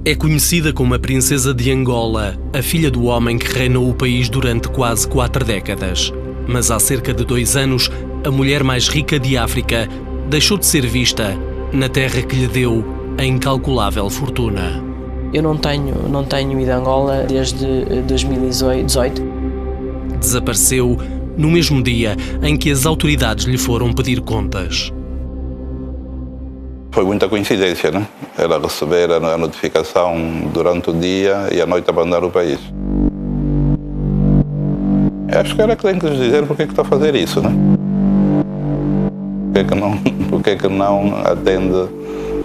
É conhecida como a Princesa de Angola, a filha do homem que reinou o país durante quase 4 décadas. Mas há cerca de 2 anos, a mulher mais rica de África deixou de ser vista na terra que lhe deu a incalculável fortuna. Eu não tenho ido a Angola desde 2018. Desapareceu no mesmo dia em que as autoridades lhe foram pedir contas. Foi muita coincidência, né? Ela receber a notificação durante o dia e à noite abandonar o país. Acho que ela tem que nos dizer por que está a fazer isso, né? Por que não atende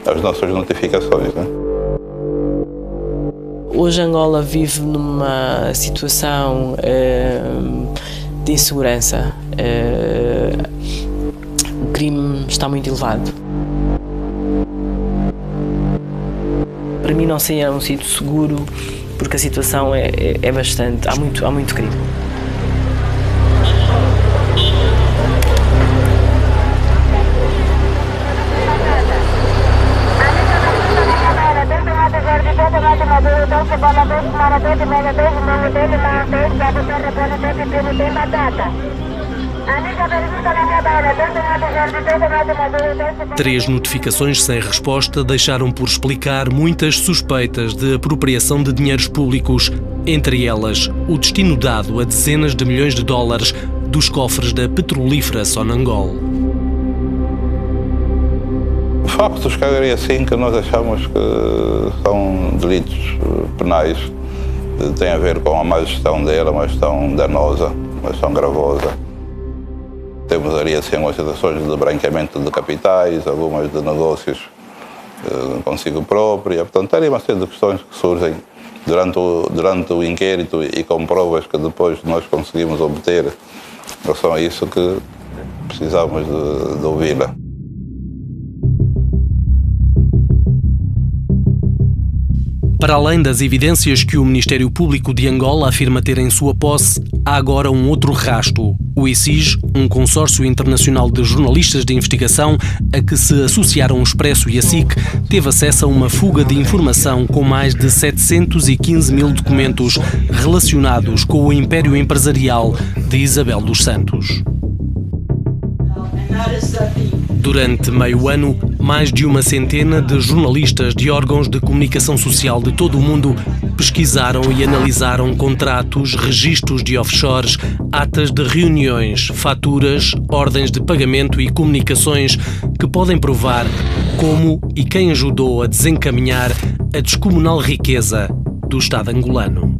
às nossas notificações, né? Hoje Angola vive numa situação de insegurança. O crime está muito elevado. Para mim não seria um sítio seguro, porque a situação é bastante... Há muito crime. Três notificações sem resposta deixaram por explicar muitas suspeitas de apropriação de dinheiros públicos, entre elas o destino dado a dezenas de milhões de dólares dos cofres da petrolífera Sonangol. Factos que assim que nós achamos que são delitos penais, tem a ver com a má gestão dela, uma gestão danosa, uma gestão gravosa. Temos ali assim algumas situações de branqueamento de capitais, algumas de negócios consigo própria. Portanto, há ali uma série de questões que surgem durante o inquérito e com provas que depois nós conseguimos obter. Em relação a isso que precisamos de ouvi-la. Para além das evidências que o Ministério Público de Angola afirma ter em sua posse, há agora um outro rastro. O ICIJ, um consórcio internacional de jornalistas de investigação a que se associaram o Expresso e a SIC, teve acesso a uma fuga de informação com mais de 715 mil documentos relacionados com o império empresarial de Isabel dos Santos. Durante meio ano, mais de uma centena de jornalistas de órgãos de comunicação social de todo o mundo pesquisaram e analisaram contratos, registros de offshores, atas de reuniões, faturas, ordens de pagamento e comunicações que podem provar como e quem ajudou a desencaminhar a descomunal riqueza do Estado angolano.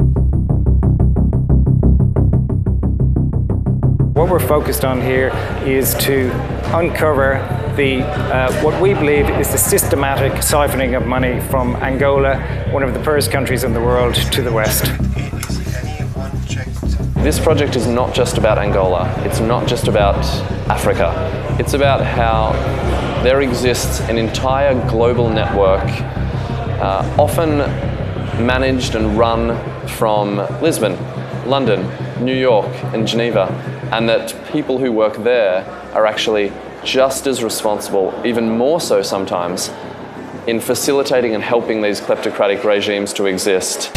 What we're focused on here is to uncover what we believe is the systematic siphoning of money from Angola, one of the poorest countries in the world, to the West. This project is not just about Angola, it's not just about Africa. It's about how there exists an entire global network, often managed and run from Lisbon, London, New York and Geneva, and that people who work there are actually just as responsible, even more so sometimes, in facilitating and helping these kleptocratic regimes to exist.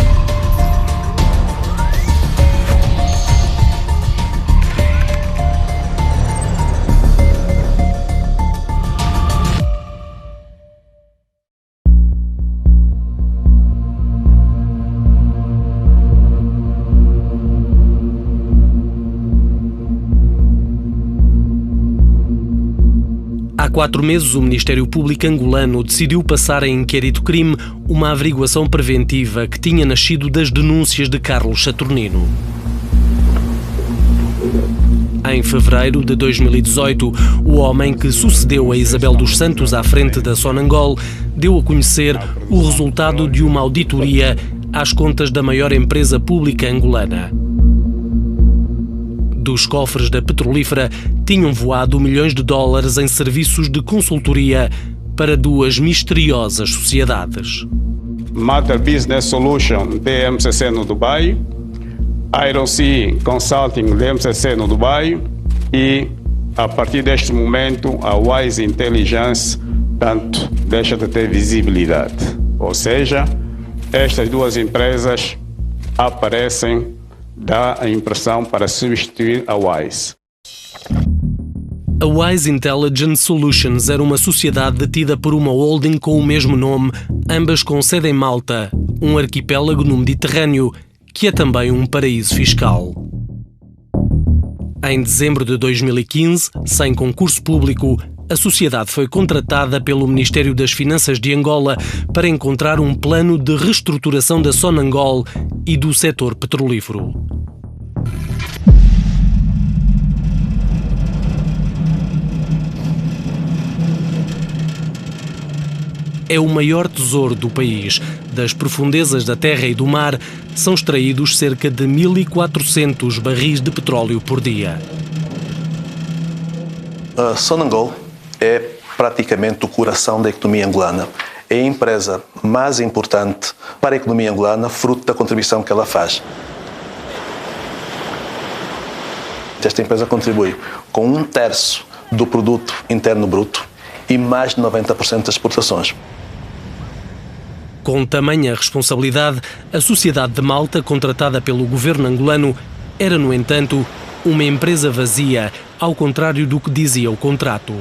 Há 4 meses, o Ministério Público angolano decidiu passar em inquérito-crime uma averiguação preventiva que tinha nascido das denúncias de Carlos Saturnino. Em fevereiro de 2018, o homem que sucedeu a Isabel dos Santos à frente da Sonangol deu a conhecer o resultado de uma auditoria às contas da maior empresa pública angolana. Dos cofres da petrolífera tinham voado milhões de dólares em serviços de consultoria para 2 misteriosas sociedades. Matter Business Solution, DMCC no Dubai, Iron Sea Consulting, DMCC no Dubai e, a partir deste momento, a Wise Intelligence, tanto deixa de ter visibilidade. Ou seja, estas duas empresas aparecem, dá a impressão para substituir a Wise. A Wise Intelligence Solutions era uma sociedade detida por uma holding com o mesmo nome, ambas com sede em Malta, um arquipélago no Mediterrâneo, que é também um paraíso fiscal. Em dezembro de 2015, sem concurso público, a sociedade foi contratada pelo Ministério das Finanças de Angola para encontrar um plano de reestruturação da Sonangol e do setor petrolífero. É o maior tesouro do país. Das profundezas da terra e do mar, são extraídos cerca de 1.400 barris de petróleo por dia. A Sonangol é praticamente o coração da economia angolana. É a empresa mais importante para a economia angolana, fruto da contribuição que ela faz. Esta empresa contribui com 1/3 do produto interno bruto e mais de 90% das exportações. Com tamanha responsabilidade, a Sociedade de Malta, contratada pelo governo angolano, era, no entanto, uma empresa vazia, ao contrário do que dizia o contrato.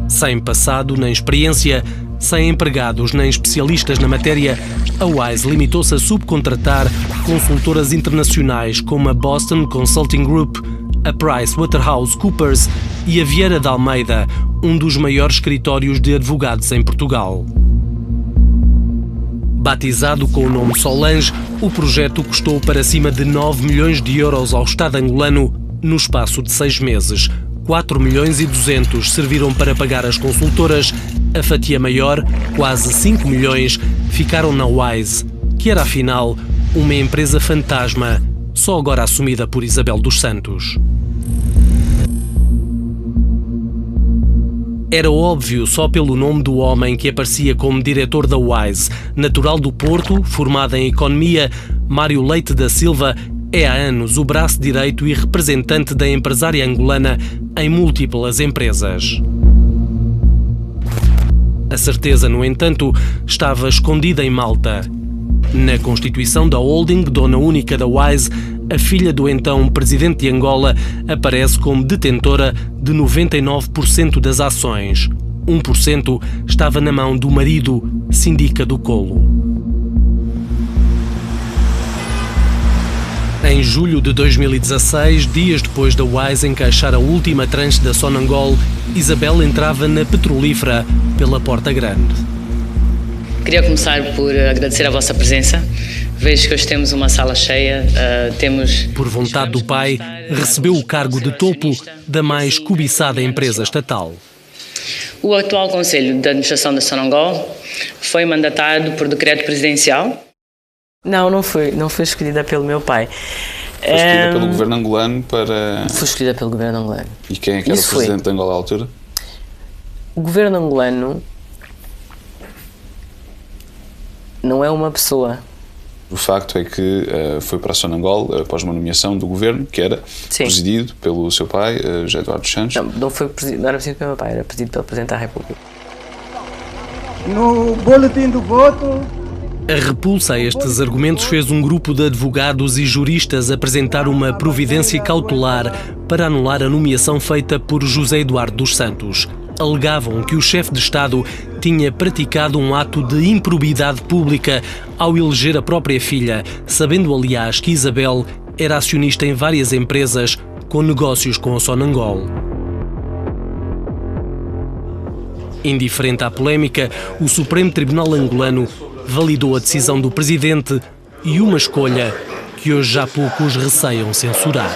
Sem passado nem experiência, sem empregados nem especialistas na matéria, a Wise limitou-se a subcontratar consultoras internacionais como a Boston Consulting Group, a PricewaterhouseCoopers e a Vieira de Almeida, um dos maiores escritórios de advogados em Portugal. Batizado com o nome Solange, o projeto custou para cima de 9 milhões de euros ao Estado angolano no espaço de 6 meses. 4 milhões e 200 serviram para pagar as consultoras. A fatia maior, quase 5 milhões, ficaram na Wise, que era afinal uma empresa fantasma, só agora assumida por Isabel dos Santos. Era óbvio só pelo nome do homem que aparecia como diretor da Wise. Natural do Porto, formado em Economia, Mário Leite da Silva é há anos o braço direito e representante da empresária angolana em múltiplas empresas. A certeza, no entanto, estava escondida em Malta. Na constituição da holding, dona única da Wise, a filha do então presidente de Angola aparece como detentora de 99% das ações. 1% estava na mão do marido, Sindica do Colo. Em julho de 2016, dias depois da Wise encaixar a última tranche da Sonangol, Isabel entrava na petrolífera pela Porta Grande. Queria começar por agradecer a vossa presença. Vejo que hoje temos uma sala cheia, Por vontade do pai, recebeu o cargo de topo da mais cobiçada empresa estatal. O atual Conselho de Administração da Sonangol foi mandatado por decreto presidencial. Não foi escolhida pelo meu pai. Foi escolhida pelo governo angolano para... Foi escolhida pelo governo angolano. E quem é que era o presidente de Angola à altura? O governo angolano não é uma pessoa. O facto é que foi para a Sonangol após uma nomeação do governo, que era presidido pelo seu pai, José Eduardo dos Santos. Não era presidido pelo meu pai, era presidido pelo Presidente da República. No boletim do voto... A repulsa a estes argumentos fez um grupo de advogados e juristas apresentar uma providência cautelar para anular a nomeação feita por José Eduardo dos Santos. Alegavam que o chefe de Estado tinha praticado um ato de improbidade pública ao eleger a própria filha, sabendo, aliás, que Isabel era acionista em várias empresas com negócios com a Sonangol. Indiferente à polémica, o Supremo Tribunal angolano validou a decisão do presidente e uma escolha que hoje já poucos receiam censurar.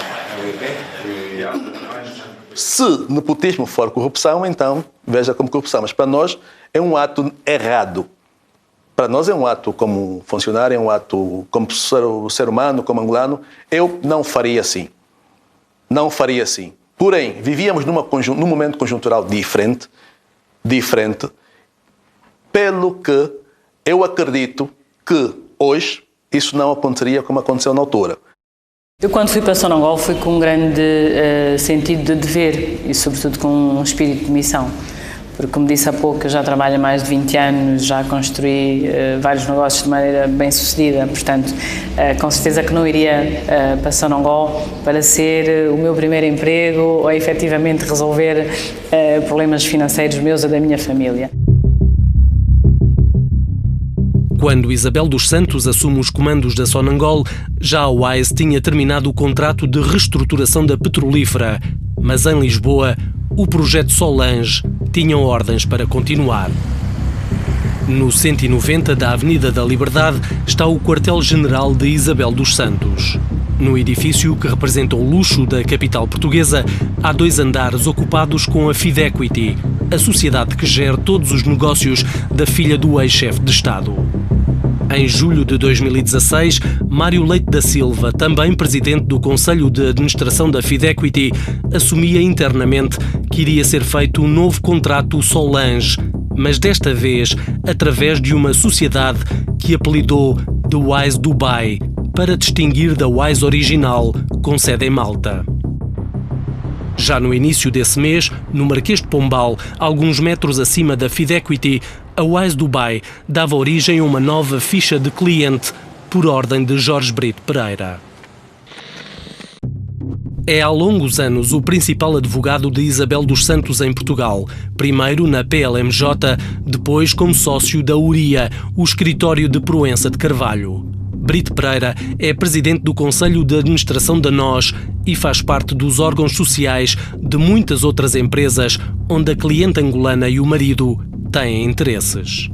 Se nepotismo for corrupção, então veja como corrupção. Mas para nós é um ato errado. Para nós é um ato como funcionário, é um ato como ser humano, como angolano. Eu não faria assim. Não faria assim. Porém, vivíamos num momento conjuntural diferente, pelo que eu acredito que hoje isso não aconteceria como aconteceu na altura. Eu, quando fui para Sonangol, fui com um grande sentido de dever e, sobretudo, com um espírito de missão, porque, como disse há pouco, eu já trabalho há mais de 20 anos, já construí vários negócios de maneira bem sucedida, portanto, com certeza que não iria para Sonangol para ser o meu primeiro emprego ou efetivamente resolver problemas financeiros meus ou da minha família. Quando Isabel dos Santos assume os comandos da Sonangol, já a Wise tinha terminado o contrato de reestruturação da petrolífera, mas em Lisboa, o projeto Solange tinha ordens para continuar. No 190 da Avenida da Liberdade está o quartel-general de Isabel dos Santos. No edifício, que representa o luxo da capital portuguesa, há 2 andares ocupados com a Fidequity, a sociedade que gera todos os negócios da filha do ex-chefe de Estado. Em julho de 2016, Mário Leite da Silva, também presidente do Conselho de Administração da Fidequity, assumia internamente que iria ser feito um novo contrato Solange, mas desta vez através de uma sociedade que apelidou The Wise Dubai, para distinguir da Wise original, com sede em Malta. Já no início desse mês, no Marquês de Pombal, alguns metros acima da Fidequity, a Wise Dubai dava origem a uma nova ficha de cliente por ordem de Jorge Brito Pereira. É há longos anos o principal advogado de Isabel dos Santos em Portugal, primeiro na PLMJ, depois como sócio da URIA, o escritório de Proença de Carvalho. Brito Pereira é presidente do Conselho de Administração da NOS e faz parte dos órgãos sociais de muitas outras empresas onde a cliente angolana e o marido têm interesses.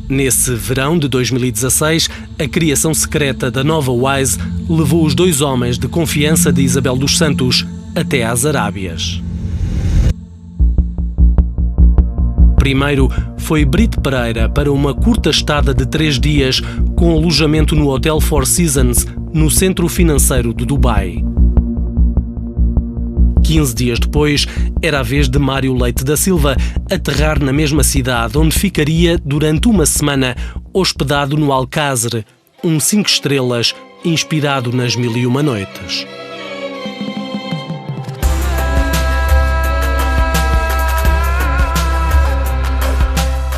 Nesse verão de 2016, a criação secreta da nova Wise levou os 2 homens de confiança de Isabel dos Santos até às Arábias. Primeiro foi Brito Pereira para uma curta estada de 3 dias com alojamento no Hotel Four Seasons, no centro financeiro de Dubai. 15 dias depois, era a vez de Mário Leite da Silva aterrar na mesma cidade, onde ficaria durante uma semana hospedado no Alcázar, um 5 estrelas inspirado nas 1001 Noites.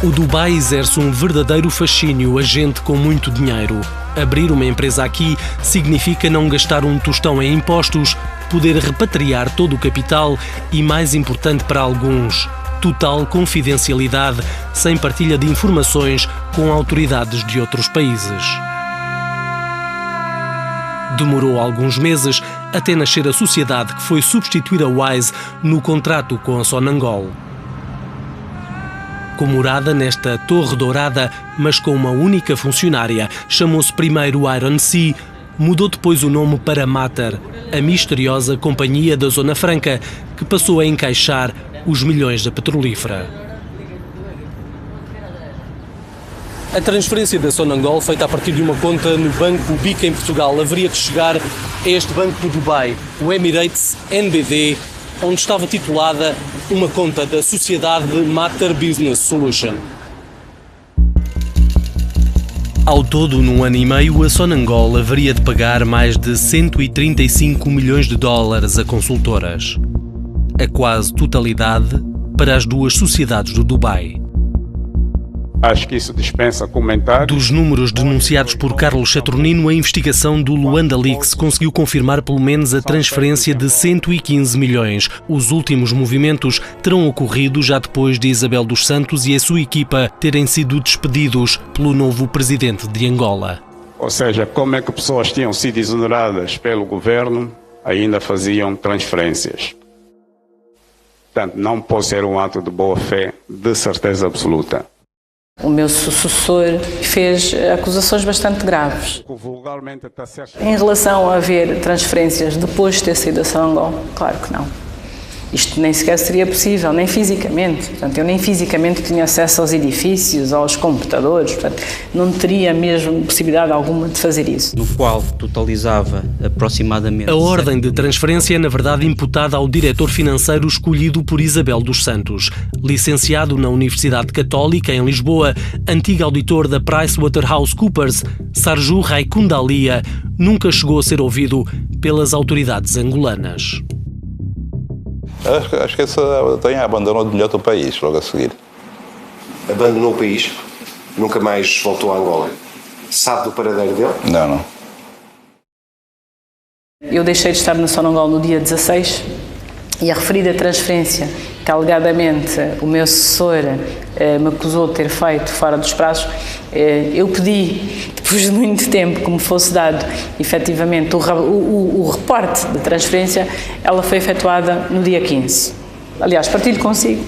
O Dubai exerce um verdadeiro fascínio a gente com muito dinheiro. Abrir uma empresa aqui significa não gastar um tostão em impostos, poder repatriar todo o capital e, mais importante para alguns, total confidencialidade, sem partilha de informações com autoridades de outros países. Demorou alguns meses até nascer a sociedade que foi substituir a Wise no contrato com a Sonangol. Com morada nesta torre dourada, mas com uma única funcionária, chamou-se primeiro Iron Sea, mudou depois o nome para Mater, a misteriosa companhia da Zona Franca, que passou a encaixar os milhões da petrolífera. A transferência da Sonangol, feita a partir de uma conta no Banco BIC em Portugal, haveria de chegar a este banco de Dubai, o Emirates NBD, onde estava titulada uma conta da sociedade Mater Business Solution. Ao todo, num ano e meio, a Sonangol haveria de pagar mais de 135 milhões de dólares a consultoras. A quase totalidade para as 2 sociedades do Dubai. Acho que isso dispensa comentários. Dos números denunciados por Carlos Saturnino, a investigação do Luanda Leaks conseguiu confirmar pelo menos a transferência de 115 milhões. Os últimos movimentos terão ocorrido já depois de Isabel dos Santos e a sua equipa terem sido despedidos pelo novo presidente de Angola. Ou seja, como é que pessoas tinham sido exoneradas pelo governo ainda faziam transferências. Portanto, não pode ser um ato de boa-fé, de certeza absoluta. O meu sucessor fez acusações bastante graves. Em relação a haver transferências depois de ter saído da Sonangol, claro que não. Isto nem sequer seria possível, nem fisicamente. Portanto, eu nem fisicamente tinha acesso aos edifícios, aos computadores. Portanto, não teria mesmo possibilidade alguma de fazer isso. No qual totalizava aproximadamente... A ordem de transferência é, na verdade, imputada ao diretor financeiro escolhido por Isabel dos Santos. Licenciado na Universidade Católica, em Lisboa, antigo auditor da PricewaterhouseCoopers, Sarju Raikundalia nunca chegou a ser ouvido pelas autoridades angolanas. Acho que esse abandonou de melhor do país, logo a seguir. Abandonou o país? Nunca mais voltou a Angola? Sabe do paradeiro dele? Não. Eu deixei de estar na Sonangol no dia 16 e a referida transferência que alegadamente o meu assessor me acusou de ter feito fora dos prazos, eu pedi, depois de muito tempo, que me fosse dado efetivamente o reporte de transferência. Ela foi efetuada no dia 15. Aliás, partilho consigo,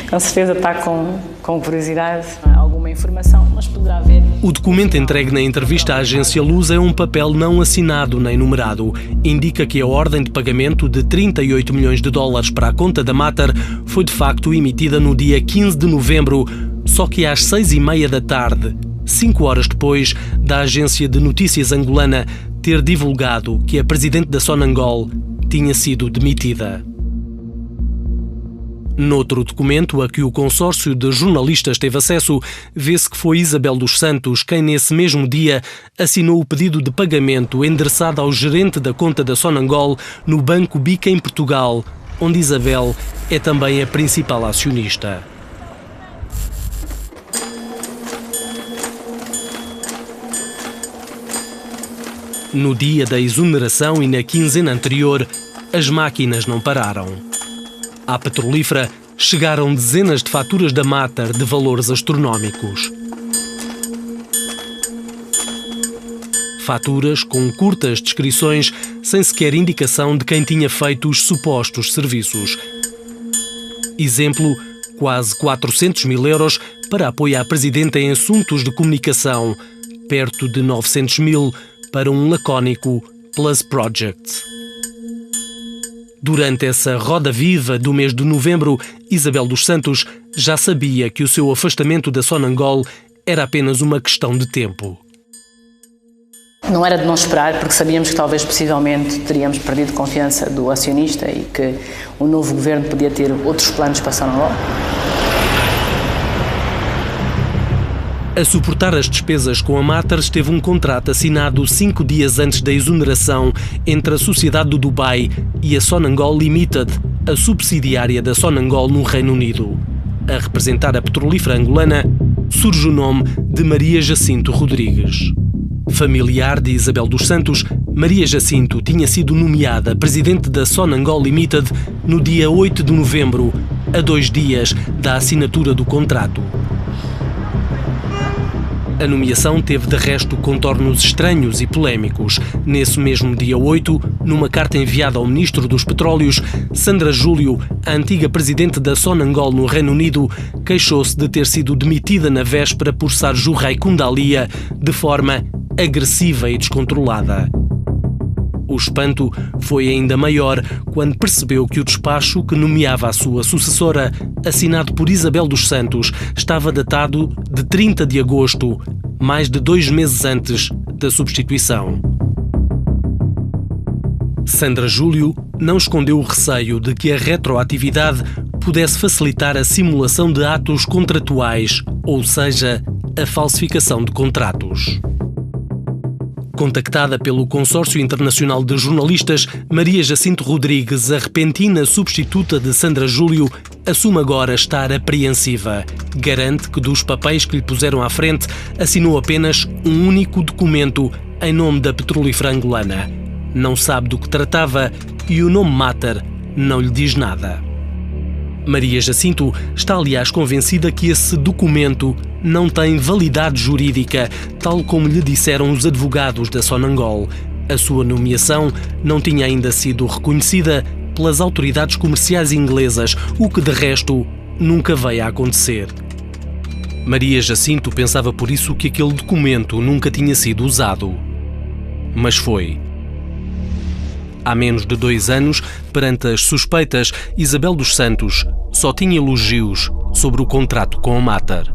com certeza está com curiosidade, alguma informação, mas poderá ver. O documento entregue na entrevista à agência Luz é um papel não assinado nem numerado. Indica que a ordem de pagamento de 38 milhões de dólares para a conta da Mater foi de facto emitida no dia 15 de novembro, só que às 6h30 da tarde, 5 horas depois da agência de notícias angolana ter divulgado que a presidente da Sonangol tinha sido demitida. Noutro documento a que o consórcio de jornalistas teve acesso, vê-se que foi Isabel dos Santos quem, nesse mesmo dia, assinou o pedido de pagamento endereçado ao gerente da conta da Sonangol no Banco Bica em Portugal, onde Isabel é também a principal acionista. No dia da exoneração e na quinzena anterior, as máquinas não pararam. À petrolífera chegaram dezenas de faturas da Mater de valores astronómicos. Faturas com curtas descrições, sem sequer indicação de quem tinha feito os supostos serviços. Exemplo, quase 400 mil euros para apoio à presidenta em assuntos de comunicação, perto de 900 mil para um lacónico Plus Project. Durante essa roda viva do mês de novembro, Isabel dos Santos já sabia que o seu afastamento da Sonangol era apenas uma questão de tempo. Não era de não esperar, porque sabíamos que talvez, possivelmente, teríamos perdido confiança do acionista e que o novo governo podia ter outros planos para a Sonangol. A suportar as despesas com a Mater esteve um contrato assinado 5 dias antes da exoneração entre a Sociedade do Dubai e a Sonangol Limited, a subsidiária da Sonangol no Reino Unido. A representar a petrolífera angolana surge o nome de Maria Jacinto Rodrigues. Familiar de Isabel dos Santos, Maria Jacinto tinha sido nomeada presidente da Sonangol Limited no dia 8 de novembro, a 2 dias da assinatura do contrato. A nomeação teve, de resto, contornos estranhos e polémicos. Nesse mesmo dia 8, numa carta enviada ao Ministro dos Petróleos, Sandra Júlio, a antiga presidente da Sonangol no Reino Unido, queixou-se de ter sido demitida na véspera por Sarju Raikundaliya de forma agressiva e descontrolada. O espanto foi ainda maior quando percebeu que o despacho que nomeava a sua sucessora, assinado por Isabel dos Santos, estava datado de 30 de agosto, mais de 2 meses antes da substituição. Sandra Júlio não escondeu o receio de que a retroatividade pudesse facilitar a simulação de atos contratuais, ou seja, a falsificação de contratos. Contactada pelo Consórcio Internacional de Jornalistas, Maria Jacinto Rodrigues, a repentina substituta de Sandra Júlio, assume agora estar apreensiva. Garante que dos papéis que lhe puseram à frente, assinou apenas um único documento em nome da petrolífera angolana. Não sabe do que tratava e o nome Mater não lhe diz nada. Maria Jacinto está, aliás, convencida que esse documento não tem validade jurídica, tal como lhe disseram os advogados da Sonangol. A sua nomeação não tinha ainda sido reconhecida pelas autoridades comerciais inglesas, o que, de resto, nunca veio a acontecer. Maria Jacinto pensava por isso que aquele documento nunca tinha sido usado. Mas foi. Há menos de 2 anos, perante as suspeitas, Isabel dos Santos só tinha elogios sobre o contrato com a Mater.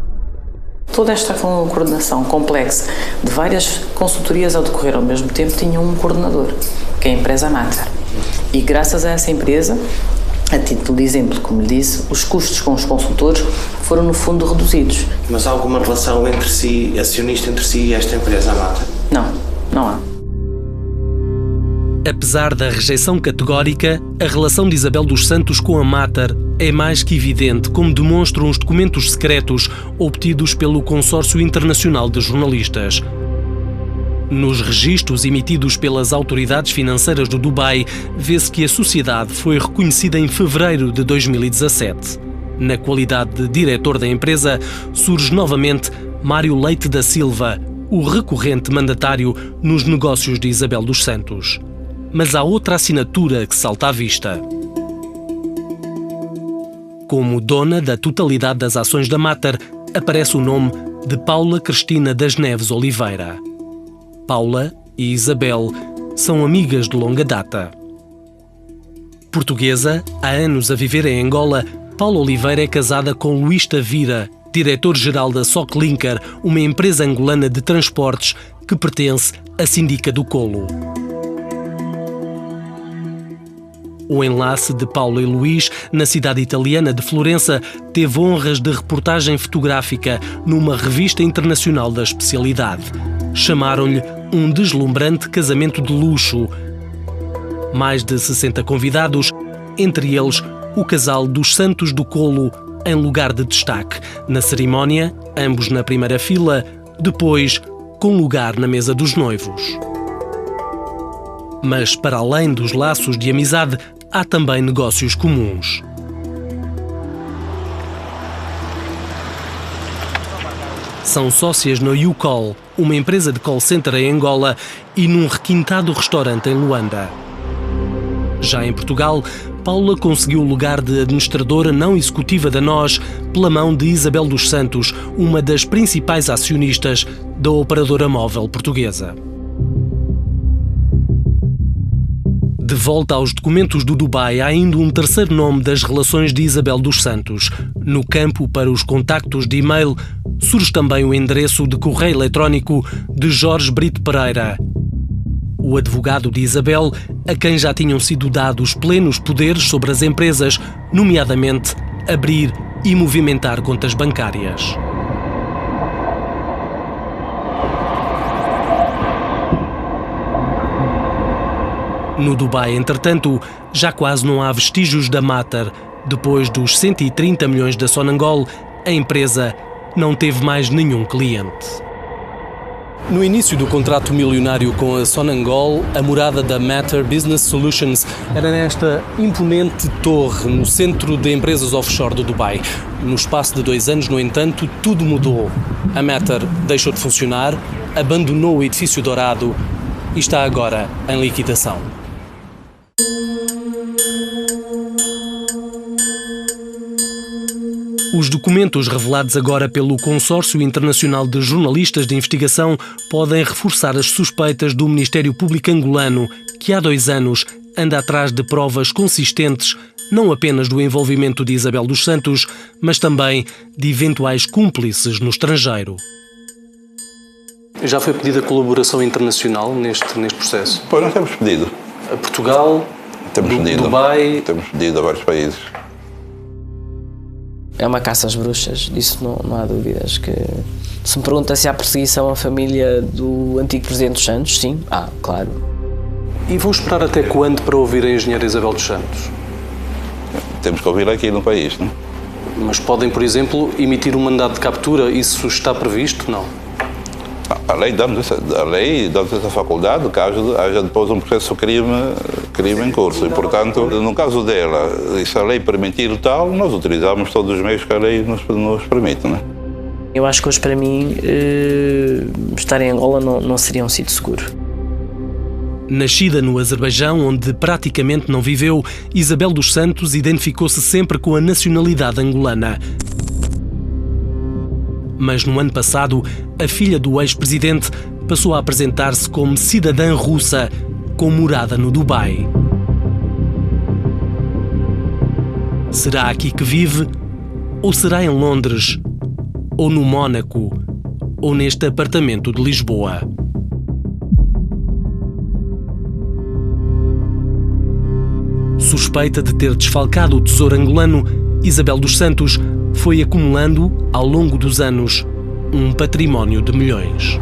Toda esta coordenação complexa de várias consultorias a decorrer ao mesmo tempo tinha um coordenador, que é a empresa Mater. E graças a essa empresa, a título de exemplo, como lhe disse, os custos com os consultores foram no fundo reduzidos. Mas há alguma relação entre si, acionista entre si e esta empresa, a Mater? Não, não há. Apesar da rejeição categórica, a relação de Isabel dos Santos com a Mater é mais que evidente, como demonstram os documentos secretos obtidos pelo Consórcio Internacional de Jornalistas. Nos registros emitidos pelas autoridades financeiras do Dubai, vê-se que a sociedade foi reconhecida em fevereiro de 2017. Na qualidade de diretor da empresa, surge novamente Mário Leite da Silva, o recorrente mandatário nos negócios de Isabel dos Santos. Mas há outra assinatura que salta à vista. Como dona da totalidade das ações da Mater, aparece o nome de Paula Cristina das Neves Oliveira. Paula e Isabel são amigas de longa data. Portuguesa, há anos a viver em Angola, Paula Oliveira é casada com Luís Tavira, diretor-geral da Soclinker, uma empresa angolana de transportes que pertence à Síndica do Colo. O enlace de Paula e Luís, na cidade italiana de Florença, teve honras de reportagem fotográfica numa revista internacional da especialidade. Chamaram-lhe um deslumbrante casamento de luxo. Mais de 60 convidados, entre eles o casal dos Santos do Colo, em lugar de destaque. Na cerimónia, ambos na primeira fila, depois com lugar na mesa dos noivos. Mas, para além dos laços de amizade, há também negócios comuns. São sócias na YouCall, uma empresa de call center em Angola, e num requintado restaurante em Luanda. Já em Portugal, Paula conseguiu o lugar de administradora não executiva da NOS pela mão de Isabel dos Santos, uma das principais acionistas da operadora móvel portuguesa. De volta aos documentos do Dubai, há ainda um terceiro nome das relações de Isabel dos Santos. No campo para os contactos de e-mail, surge também o endereço de correio eletrónico de Jorge Brito Pereira, o advogado de Isabel, a quem já tinham sido dados plenos poderes sobre as empresas, nomeadamente abrir e movimentar contas bancárias. No Dubai, entretanto, já quase não há vestígios da Mater. Depois dos 130 milhões da Sonangol, a empresa não teve mais nenhum cliente. No início do contrato milionário com a Sonangol, a morada da Mater Business Solutions era nesta imponente torre no centro de empresas offshore do Dubai. No espaço de 2 anos, no entanto, tudo mudou. A Mater deixou de funcionar, abandonou o edifício dourado e está agora em liquidação. Os documentos revelados agora pelo Consórcio Internacional de Jornalistas de Investigação podem reforçar as suspeitas do Ministério Público angolano, que há 2 anos anda atrás de provas consistentes não apenas do envolvimento de Isabel dos Santos, mas também de eventuais cúmplices no estrangeiro. Já foi pedida colaboração internacional neste processo? Pois, nós temos pedido. A Portugal, Dubai... Temos pedido a vários países. É uma caça às bruxas, disso não há dúvidas. Que se me pergunta se há perseguição à família do antigo Presidente dos Santos, sim, claro. E vão esperar até quando para ouvir a engenheira Isabel dos Santos? Temos que ouvir aqui no país, não? Mas podem, por exemplo, emitir um mandado de captura? Isso está previsto? Não. A lei dá-nos essa faculdade, caso haja depois um processo de crime em curso. E, portanto, no caso dela, se a lei permitir o tal, nós utilizamos todos os meios que a lei nos permite, não é? Eu acho que hoje, para mim, estar em Angola não seria um sítio seguro. Nascida no Azerbaijão, onde praticamente não viveu, Isabel dos Santos identificou-se sempre com a nacionalidade angolana. Mas no ano passado, a filha do ex-presidente passou a apresentar-se como cidadã russa, com morada no Dubai. Será aqui que vive? Ou será em Londres? Ou no Mónaco? Ou neste apartamento de Lisboa? Suspeita de ter desfalcado o tesouro angolano, Isabel dos Santos foi acumulando, ao longo dos anos, um património de milhões.